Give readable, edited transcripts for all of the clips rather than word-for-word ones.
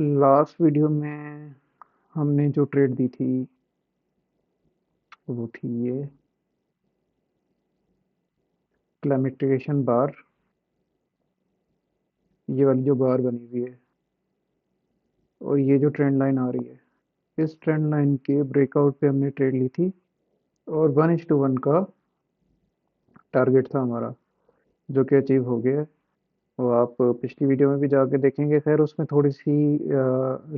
Last video में हमने जो ट्रेड दी थी वो थी ये क्लाइमेटिकेशन बार। ये वाली जो बार बनी हुई है और ये जो ट्रेंड लाइन आ रही है, इस ट्रेंड लाइन के ब्रेकआउट पे हमने ट्रेड ली थी और 1:1 का टारगेट था हमारा, जो कि अचीव हो गया है। वो आप पिछली वीडियो में भी जाके देखेंगे। खैर उसमें थोड़ी सी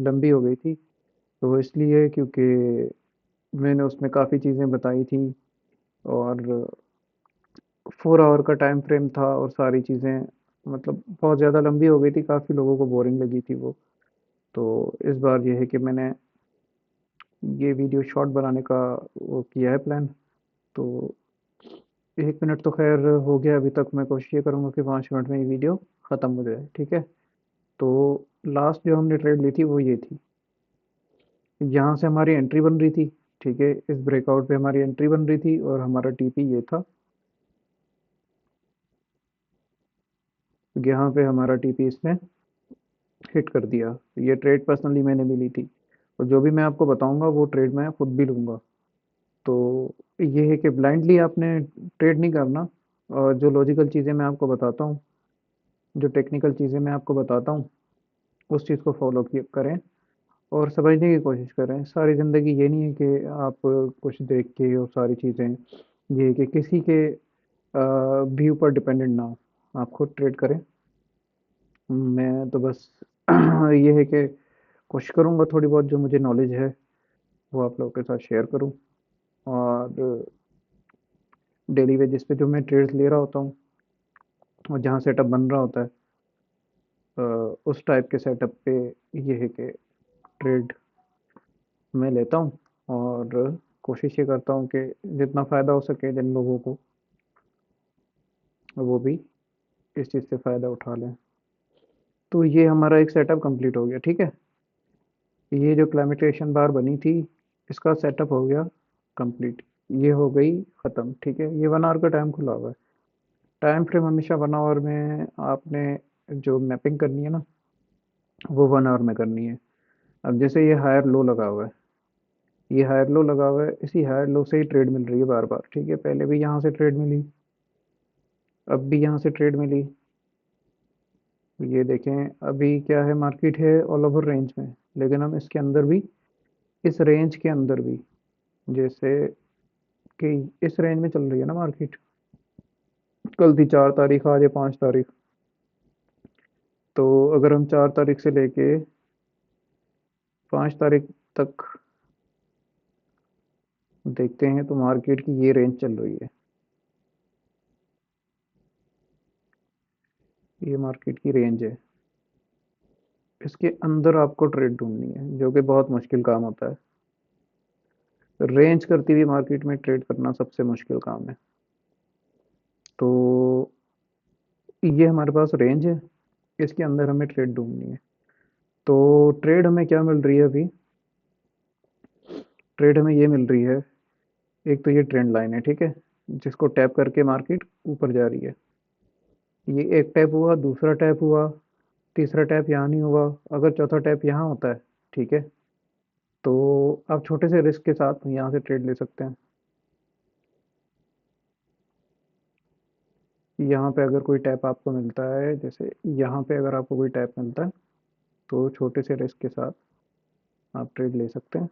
लंबी हो गई थी, तो वो इसलिए क्योंकि मैंने उसमें काफ़ी चीज़ें बताई थी और 4 आवर का टाइम फ्रेम था और सारी चीज़ें मतलब बहुत ज़्यादा लंबी हो गई थी, काफ़ी लोगों को बोरिंग लगी थी वो। तो इस बार ये है कि मैंने ये वीडियो शॉर्ट बनाने का वो किया है प्लान। तो 1 मिनट तो खैर हो गया अभी तक। मैं कोशिश ये करूँगा कि 5 मिनट में ये वीडियो ख़त्म हो जाए, ठीक है। तो लास्ट जो हमने ट्रेड ली थी वो ये थी। यहाँ से हमारी एंट्री बन रही थी, ठीक है। इस ब्रेकआउट पे हमारी एंट्री बन रही थी और हमारा टीपी ये था। यहाँ पे हमारा टीपी इसने हिट कर दिया। ये ट्रेड पर्सनली मैंने भी ली थी और जो भी मैं आपको बताऊंगा वो ट्रेड मैं खुद भी लूंगा। तो ये है कि ब्लाइंडली आपने ट्रेड नहीं करना। और जो लॉजिकल चीज़ें मैं आपको बताता हूँ, जो टेक्निकल चीज़ें मैं आपको बताता हूँ, उस चीज़ को फॉलो करें और समझने की कोशिश करें। सारी ज़िंदगी ये नहीं है कि आप कुछ देख के और सारी चीज़ें, ये है कि किसी के व्यू पर डिपेंडेंट ना हो, आप खुद ट्रेड करें। मैं तो बस ये है कि कोशिश करूँगा थोड़ी बहुत जो मुझे नॉलेज है वो आप लोगों के साथ शेयर करूँ। और डेली बेसिस पे जो मैं ट्रेड्स ले रहा होता हूँ और जहाँ सेटअप बन रहा होता है, उस टाइप के सेटअप पे ये है कि ट्रेड मैं लेता हूँ और कोशिश ये करता हूँ कि जितना फ़ायदा हो सके जिन लोगों को, वो भी इस चीज़ से फ़ायदा उठा लें। तो ये हमारा एक सेटअप कंप्लीट हो गया, ठीक है। ये जो क्लाइमेटेशन बार बनी थी, इसका सेटअप हो गया कंप्लीट। ये हो गई ख़त्म, ठीक है। ये 1 आवर का टाइम खुला हुआ है। टाइम फ्रेम हमेशा 1 आवर में आपने जो मैपिंग करनी है ना, वो 1 आवर में करनी है। अब जैसे ये हायर लो लगा हुआ है, ये हायर लो लगा हुआ है, इसी हायर लो से ही ट्रेड मिल रही है बार बार, ठीक है। पहले भी यहाँ से ट्रेड मिली, अब भी यहाँ से ट्रेड मिली। तो ये देखें अभी क्या है, मार्केट है ऑल ओवर रेंज में, लेकिन हम इसके अंदर भी, इस रेंज के अंदर भी, जैसे कि इस रेंज में चल रही है ना मार्केट। कल थी 4 तारीख, आज है 5 तारीख। तो अगर हम 4 तारीख से लेके 5 तारीख तक देखते हैं तो मार्केट की ये रेंज चल रही है। ये मार्केट की रेंज है, इसके अंदर आपको ट्रेड ढूंढनी है, जो कि बहुत मुश्किल काम होता है। रेंज करती हुई मार्केट में ट्रेड करना सबसे मुश्किल काम है। तो ये हमारे पास रेंज है, इसके अंदर हमें ट्रेड ढूंढनी है। तो ट्रेड हमें क्या मिल रही है अभी? ट्रेड हमें ये मिल रही है, एक तो ये ट्रेंड लाइन है, ठीक है, जिसको टैप करके मार्केट ऊपर जा रही है। ये एक टैप हुआ, दूसरा टैप हुआ, तीसरा टैप यहाँ नहीं हुआ। अगर चौथा टैप यहाँ होता है, ठीक है, तो आप छोटे से रिस्क के साथ यहाँ से ट्रेड ले सकते हैं। यहाँ पे अगर कोई टैप आपको मिलता है, जैसे यहाँ पे अगर आपको कोई टैप मिलता है, तो छोटे से रिस्क के साथ आप ट्रेड ले सकते हैं।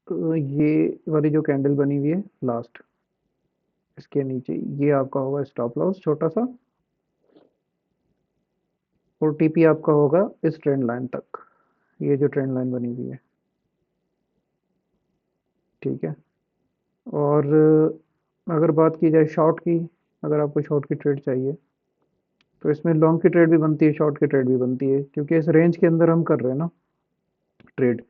तो ये वाली जो कैंडल बनी हुई है लास्ट, इसके नीचे ये आपका होगा स्टॉप लॉस छोटा सा, और टीपी आपका होगा इस ट्रेंड लाइन तक। ये जो ट्रेंड लाइन बनी हुई है, ठीक है। और अगर बात की जाए शॉर्ट की, अगर आपको शॉर्ट की ट्रेड चाहिए, तो इसमें लॉन्ग की ट्रेड भी बनती है, शॉर्ट की ट्रेड भी बनती है, क्योंकि इस रेंज के अंदर हम कर रहे हैं ना ट्रेड।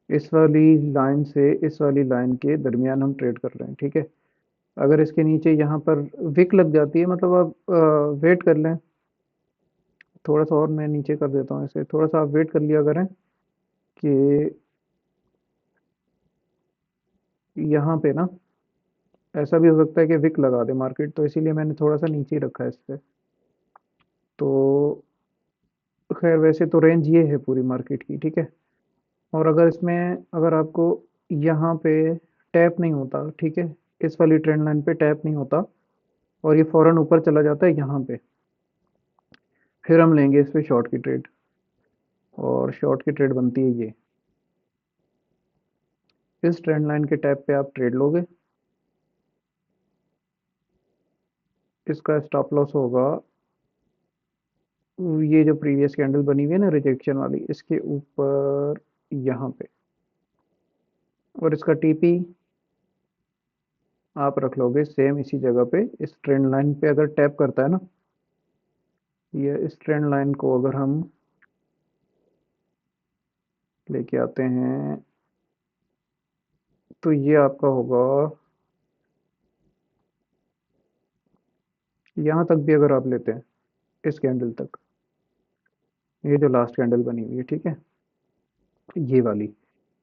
इस वाली लाइन से इस वाली लाइन के दरमियान हम ट्रेड कर रहे हैं, ठीक है। अगर इसके नीचे यहाँ पर विक लग जाती है, मतलब आप वेट कर लें थोड़ा सा, और मैं नीचे कर देता हूँ इसे, थोड़ा सा आप वेट कर लिया करें कि यहाँ पे ना ऐसा भी हो सकता है कि विक लगा दे मार्केट, तो इसीलिए मैंने थोड़ा सा नीचे ही रखा है इस पे। तो खैर वैसे तो रेंज ये है पूरी मार्केट की, ठीक है। और अगर इसमें अगर आपको यहाँ पे टैप नहीं होता, ठीक है, इस वाली ट्रेंड लाइन पे टैप नहीं होता और ये फौरन ऊपर चला जाता है यहाँ पे, फिर हम लेंगे इस पे शॉर्ट की ट्रेड। और शॉर्ट की ट्रेड बनती है ये, इस ट्रेंड लाइन के टैप पे आप ट्रेड लोगे। इसका स्टॉप लॉस होगा ये जो प्रीवियस कैंडल बनी हुई है ना रिजेक्शन वाली, इसके ऊपर यहाँ पे। और इसका टीपी आप रख लोगे सेम इसी जगह पे, इस ट्रेंड लाइन पे अगर टैप करता है ना, ये इस ट्रेंड लाइन को अगर हम लेके आते हैं तो ये आपका होगा यहाँ तक भी, अगर आप लेते हैं इस कैंडल तक, ये जो लास्ट कैंडल बनी हुई है, ठीक है, ये वाली,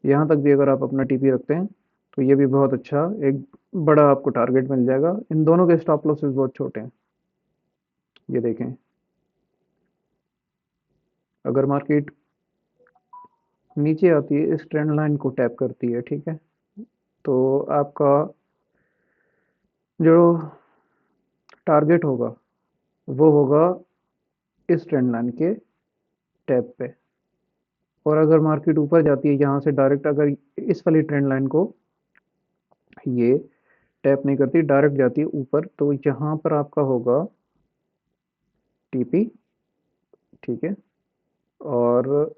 यहाँ तक भी अगर आप अपना टीपी रखते हैं तो ये भी बहुत अच्छा एक बड़ा आपको टारगेट मिल जाएगा। इन दोनों के स्टॉप लॉसेस बहुत छोटे हैं, ये देखें। अगर मार्केट नीचे आती है, इस ट्रेंड लाइन को टैप करती है, ठीक है, तो आपका जो टारगेट होगा वो होगा इस ट्रेंड लाइन के टैप पे। और अगर मार्केट ऊपर जाती है यहाँ से डायरेक्ट, अगर इस वाली ट्रेंड लाइन को ये टैप नहीं करती, डायरेक्ट जाती है ऊपर, तो यहाँ पर आपका होगा टीपी, ठीक है। और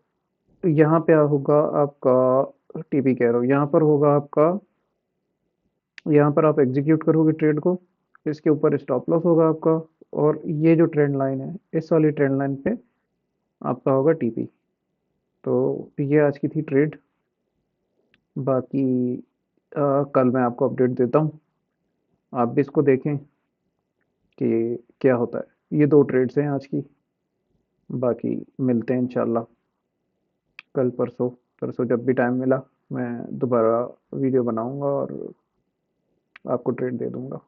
यहाँ पे होगा आपका टीपी कह रहा हूँ, यहाँ पर होगा आपका, यहाँ पर आप एग्जीक्यूट करोगे ट्रेड को, इसके ऊपर स्टॉप लॉस होगा आपका। और ये जो ट्रेंड लाइन है, इस वाली ट्रेंड लाइन पे आपका होगा टीपी। तो ये आज की थी ट्रेड। बाकी कल मैं आपको अपडेट देता हूँ, आप भी इसको देखें कि क्या होता है। ये दो ट्रेड्स हैं आज की, बाकी मिलते हैं इंशाल्लाह कल परसों। परसों जब भी टाइम मिला मैं दोबारा वीडियो बनाऊंगा और आपको ट्रेड दे दूंगा।